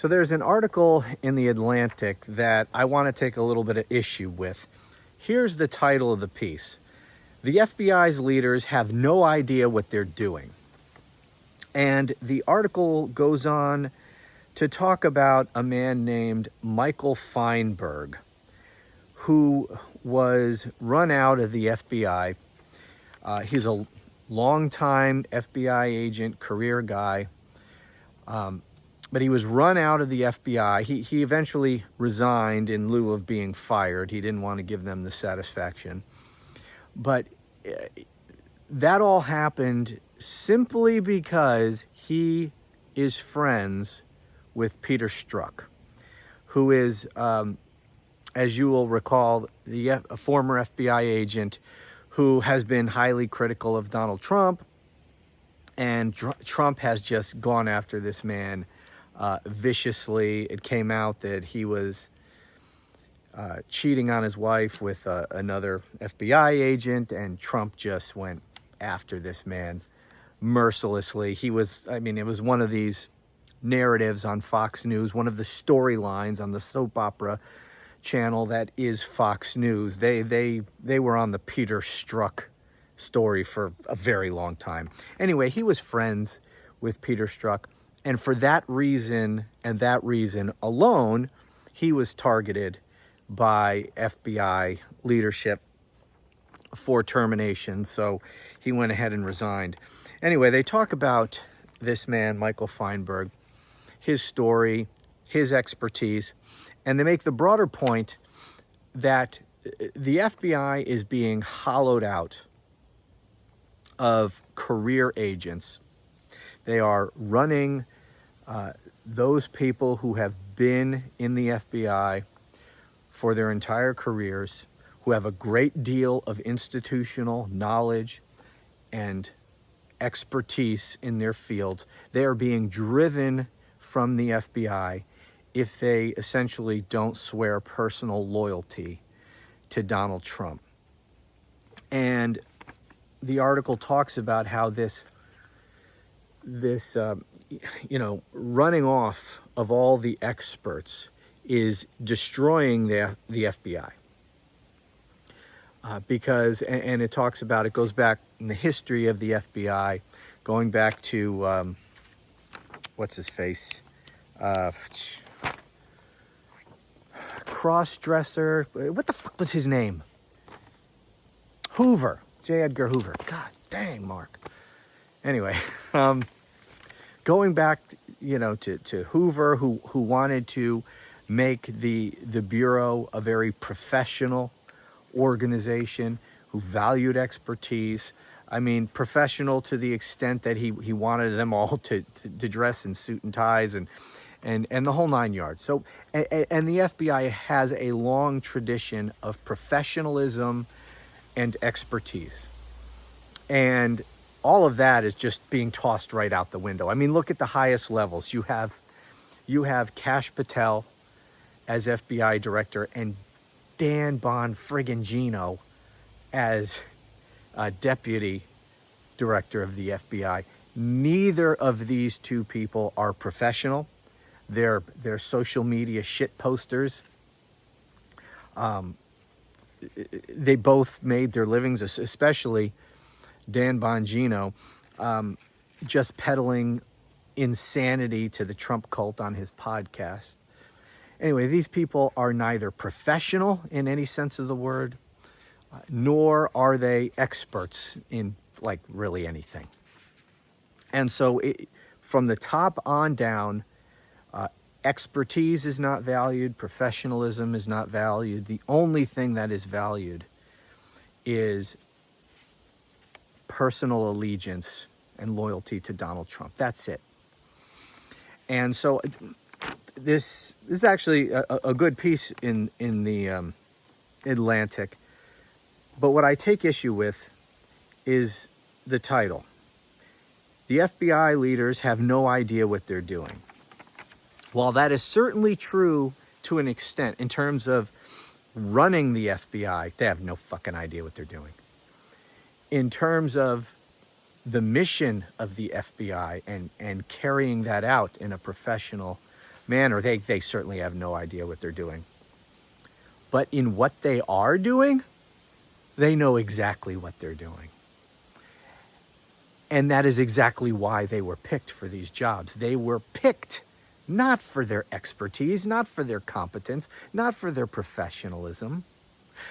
So there's an article in The Atlantic that I want to take a little bit of issue with. Here's the title of the piece. The FBI's leaders have no idea what they're doing. And the article goes on to talk about a man named Michael Feinberg, who was run out of the FBI. He's a longtime FBI agent, career guy. But he was run out of the FBI. He eventually resigned in lieu of being fired. He didn't want to give them the satisfaction. But that all happened simply because he is friends with Peter Strzok, who is, as you will recall, a former FBI agent who has been highly critical of Donald Trump. And Trump has just gone after this man viciously. It came out that he was cheating on his wife with another FBI agent, and Trump just went after this man mercilessly. It was one of these narratives on Fox News, one of the storylines on the soap opera channel that is Fox News. They were on the Peter Strzok story for a very long time. Anyway, he was friends with Peter Strzok, and for that reason and that reason alone, he was targeted by FBI leadership for termination. So he went ahead and resigned. Anyway, they talk about this man, Michael Feinberg, his story, his expertise, and they make the broader point that the FBI is being hollowed out of career agents. They are running those people who have been in the FBI for their entire careers, who have a great deal of institutional knowledge and expertise in their field. They are being driven from the FBI if they essentially don't swear personal loyalty to Donald Trump. And the article talks about how this running off of all the experts is destroying the FBI. Because it talks about, it goes back in the history of the FBI, going back to, what's his face? Cross-dresser. What the fuck was his name? Hoover. J. Edgar Hoover. God dang, Mark. Anyway, going back, to Hoover, who wanted to make the Bureau a very professional organization, who valued expertise. I mean, professional to the extent that he wanted them all to dress in suit and ties and the whole nine yards. So, and the FBI has a long tradition of professionalism and expertise. And all of that is just being tossed right out the window. I mean, look at the highest levels. You have Kash Patel as FBI director and Dan Bonfriggin as deputy director of the FBI. Neither of these two people are professional. They're social media shit posters. They both made their livings, especially Dan Bongino, just peddling insanity to the Trump cult on his podcast. Anyway, these people are neither professional in any sense of the word, nor are they experts in really anything. And so from the top on down, expertise is not valued, professionalism is not valued. The only thing that is valued is personal allegiance and loyalty to Donald Trump. That's it. And so this is actually a good piece in the Atlantic. But what I take issue with is the title. The FBI leaders have no idea what they're doing. While that is certainly true to an extent in terms of running the FBI, they have no fucking idea what they're doing. In terms of the mission of the FBI and carrying that out in a professional Man, or they certainly have no idea what they're doing. But in what they are doing, they know exactly what they're doing. And that is exactly why they were picked for these jobs. They were picked not for their expertise, not for their competence, not for their professionalism,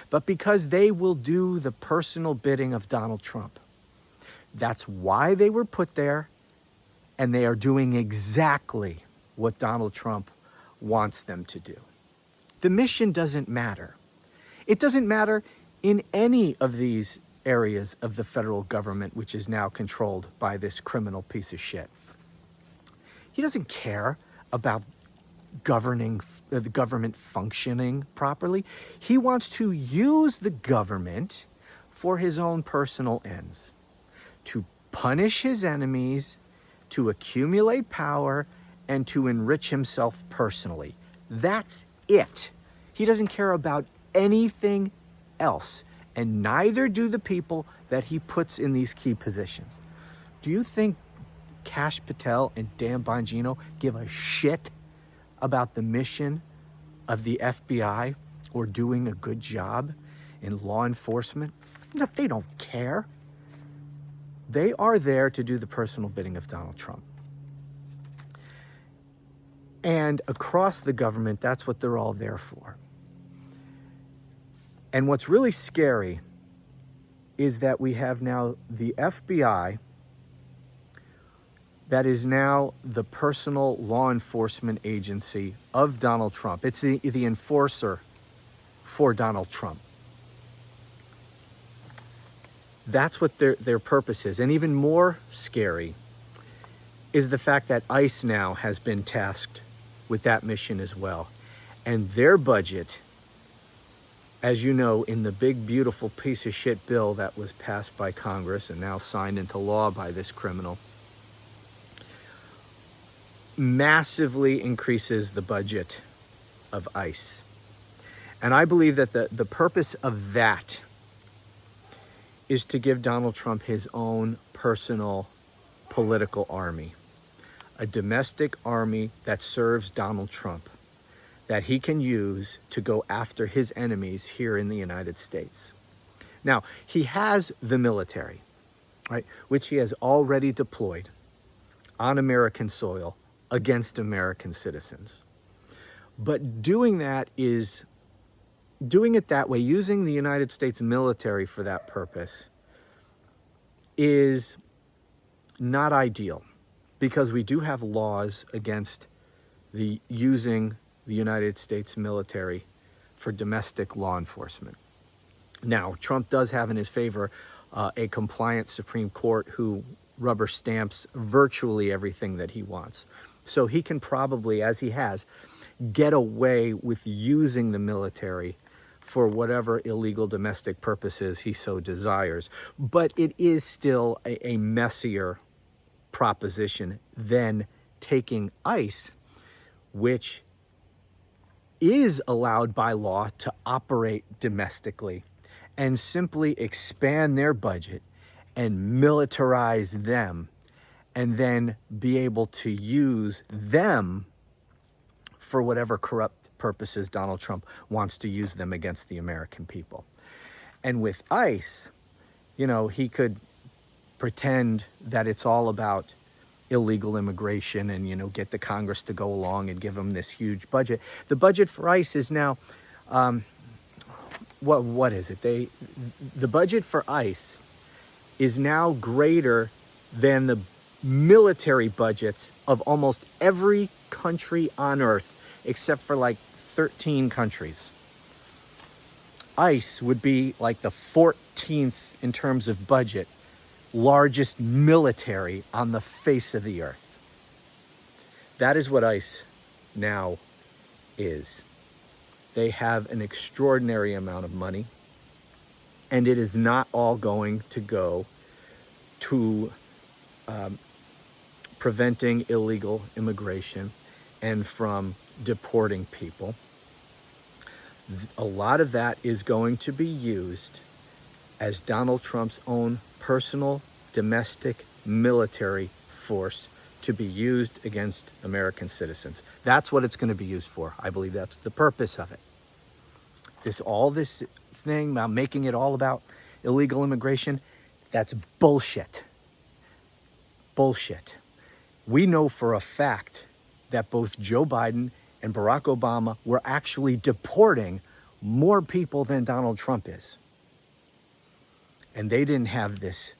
but because they will do the personal bidding of Donald Trump. That's why they were put there, and they are doing exactly what Donald Trump wants them to do. The mission doesn't matter. It doesn't matter in any of these areas of the federal government, which is now controlled by this criminal piece of shit. He doesn't care about the government functioning properly. He wants to use the government for his own personal ends, to punish his enemies, to accumulate power, and to enrich himself personally. That's it. He doesn't care about anything else, and neither do the people that he puts in these key positions. Do you think Kash Patel and Dan Bongino give a shit about the mission of the FBI or doing a good job in law enforcement? No, they don't care. They are there to do the personal bidding of Donald Trump. And across the government, that's what they're all there for. And what's really scary is that we have now the FBI that is now the personal law enforcement agency of Donald Trump. It's the enforcer for Donald Trump. That's what their purpose is. And even more scary is the fact that ICE now has been tasked with that mission as well. And their budget, as you know, in the big, beautiful piece of shit bill that was passed by Congress and now signed into law by this criminal, massively increases the budget of ICE. And I believe that the purpose of that is to give Donald Trump his own personal political army, a domestic army that serves Donald Trump, that he can use to go after his enemies here in the United States. Now, he has the military, right, which he has already deployed on American soil against American citizens. But doing it that way, using the United States military for that purpose, is not ideal, because we do have laws against using the United States military for domestic law enforcement. Now, Trump does have in his favor a compliant Supreme Court who rubber stamps virtually everything that he wants. So he can probably, as he has, get away with using the military for whatever illegal domestic purposes he so desires. But it is still a messier proposition than taking ICE, which is allowed by law to operate domestically, and simply expand their budget and militarize them, and then be able to use them for whatever corrupt purposes Donald Trump wants to use them against the American people. And with ICE, he could pretend that it's all about illegal immigration and, get the Congress to go along and give them this huge budget. The budget for ICE is now, what is it? The budget for ICE is now greater than the military budgets of almost every country on earth, except for like 13 countries. ICE would be like the 14th in terms of budget, largest military on the face of the earth. That is what ICE now is. They have an extraordinary amount of money, and it is not all going to go to preventing illegal immigration and from deporting people. A lot of that is going to be used as Donald Trump's own personal domestic military force to be used against American citizens. That's what it's going to be used for. I believe that's the purpose of it. This thing about making it all about illegal immigration, that's bullshit. Bullshit. We know for a fact that both Joe Biden and Barack Obama were actually deporting more people than Donald Trump is. And they didn't have this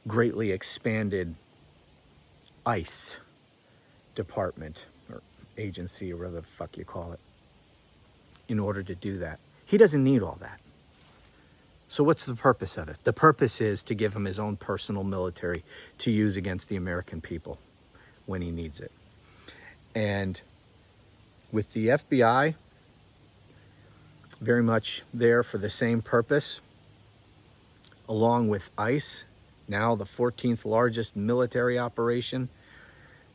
greatly expanded ICE department or agency or whatever the fuck you call it in order to do that. He doesn't need all that. So what's the purpose of it? The purpose is to give him his own personal military to use against the American people when he needs it. And with the FBI very much there for the same purpose, along with ICE, now the 14th largest military operation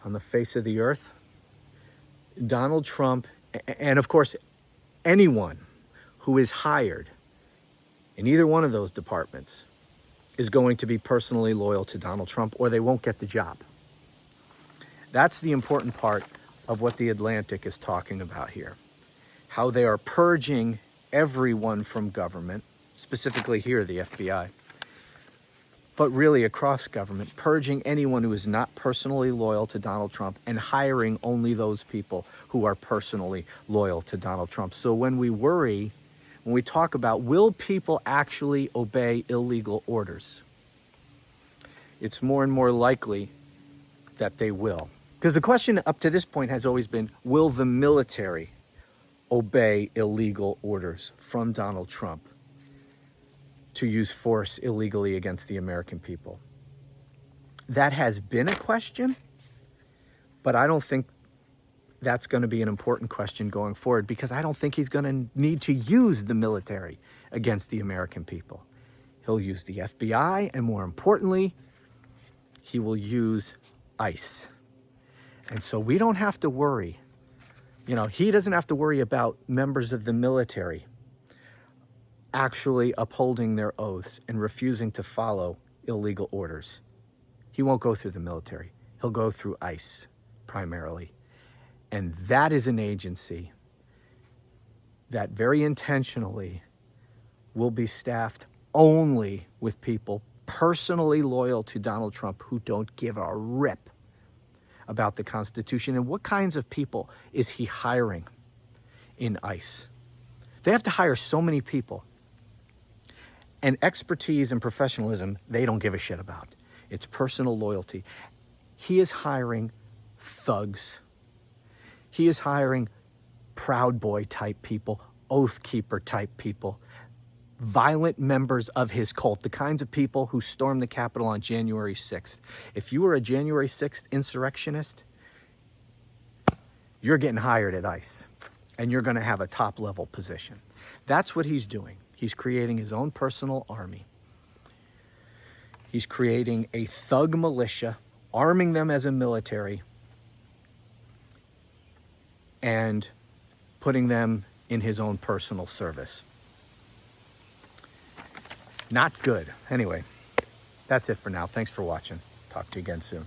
on the face of the earth, Donald Trump, and of course, anyone who is hired in either one of those departments is going to be personally loyal to Donald Trump, or they won't get the job. That's the important part of what the Atlantic is talking about here. How they are purging everyone from government, specifically here, the FBI, but really across government, purging anyone who is not personally loyal to Donald Trump and hiring only those people who are personally loyal to Donald Trump. So when we talk about, will people actually obey illegal orders? It's more and more likely that they will. Because the question up to this point has always been, will the military obey illegal orders from Donald Trump to use force illegally against the American people? That has been a question, but I don't think that's going to be an important question going forward, because I don't think he's going to need to use the military against the American people. He'll use the FBI, and more importantly, he will use ICE. And so we don't have to worry. He doesn't have to worry about members of the military actually upholding their oaths and refusing to follow illegal orders. He won't go through the military. He'll go through ICE primarily. And that is an agency that very intentionally will be staffed only with people personally loyal to Donald Trump who don't give a rip about the Constitution. And what kinds of people is he hiring in ICE? They have to hire so many people. And expertise and professionalism, they don't give a shit about. It's personal loyalty. He is hiring thugs. He is hiring Proud Boy type people, Oath Keeper type people, violent members of his cult, the kinds of people who stormed the Capitol on January 6th. If you were a January 6th insurrectionist, you're getting hired at ICE, and you're going to have a top-level position. That's what he's doing. He's creating his own personal army. He's creating a thug militia, arming them as a military, and putting them in his own personal service. Not good. Anyway, that's it for now. Thanks for watching. Talk to you again soon.